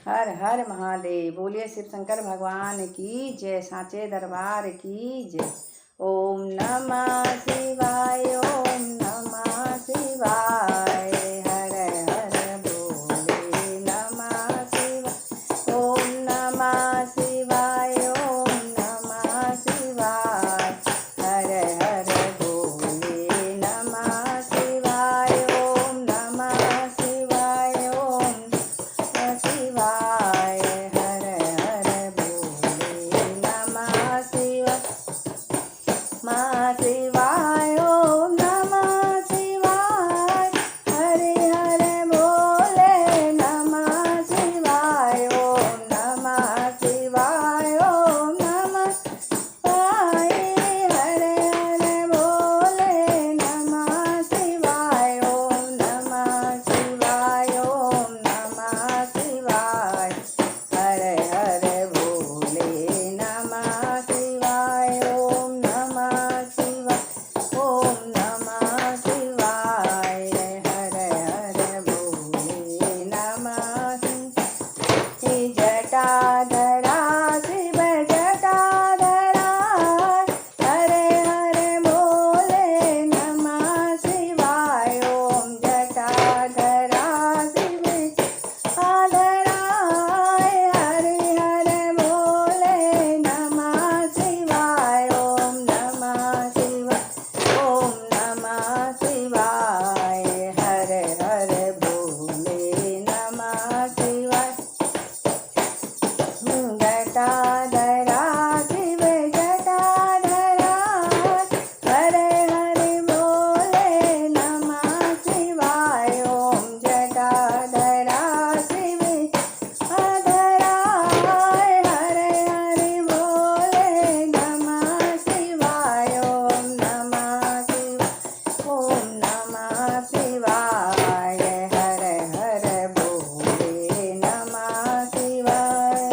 हर हर महादेव। बोलिए शिव शंकर भगवान की जय, सांचे दरबार की जय। ओम नमः शिवाय, ओम नमः शिवाय। हर हर बोले नमः शिवाय, ओम नमः शिवाय, ओम नमः शिवाय। हर हर बोले नमः शिवाय, ओम नमः शिवाय, ओम शिवाय। हर हर बोले नमः शिवाय, नमः शिवाय, ओम नमः शिवाय। हरे हरे बोले नमः शिवाय, ओम नमः शिवाय, ओम नमः शिवाय। हरे हरे बोले नमः शिवाय, ओम नमः शिवाय, ओम नमः शिवाय। हरे हरे बोले नमः शिवाय, ओम नमः शिवाय, ओम नमः शिवाय। हरे हरे बोले नमः शिवाय। जटाधरा शिव जटाधरा। हरे हरे बोले नमः शिवाय, ओम जटाधरा शिव जटाधरा। हरे हरे बोले नमः शिवाय, ओम नमः शिवाय, ओम नमः शिवाय। हरे हरे बोले नमः शिवाय। जटाधरा शिव जटाधरा। हरे हरे बोले नमः शिवाय, ओम जटाधरा शिव जटाधरा। हरे हरे बोले नमः शिवाय, ओम नमः शिवाय, ओम नमः शिवाय। हरे हरे बोले नमः शिवाय।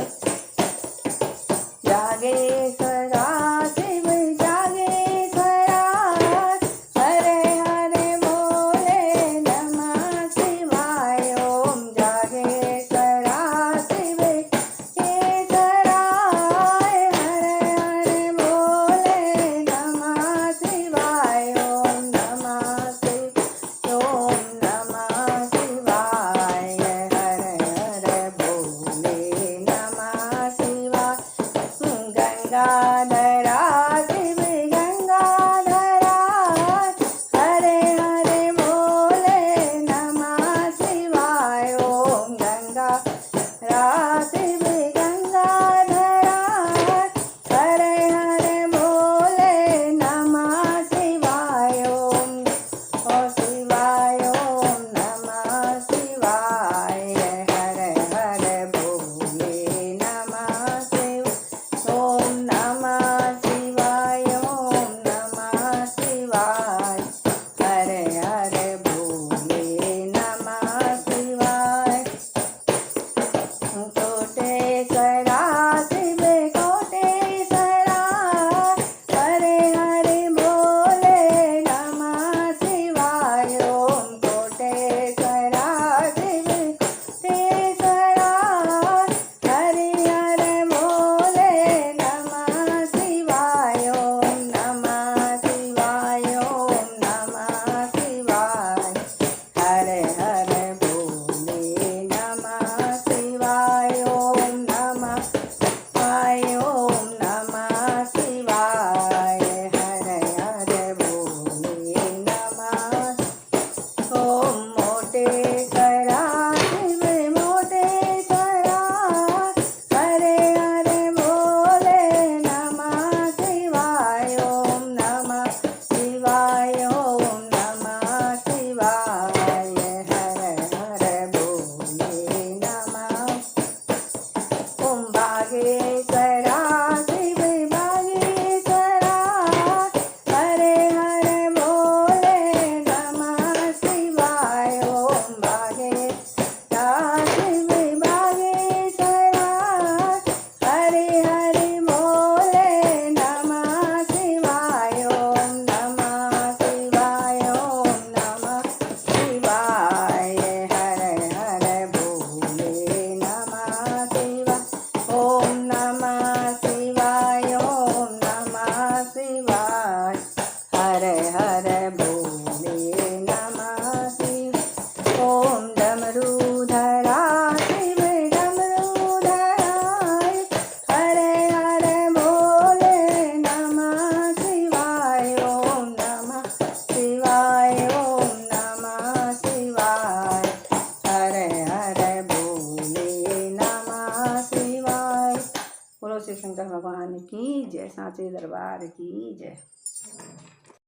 भगवान की जय, सांचे दरबार की जय।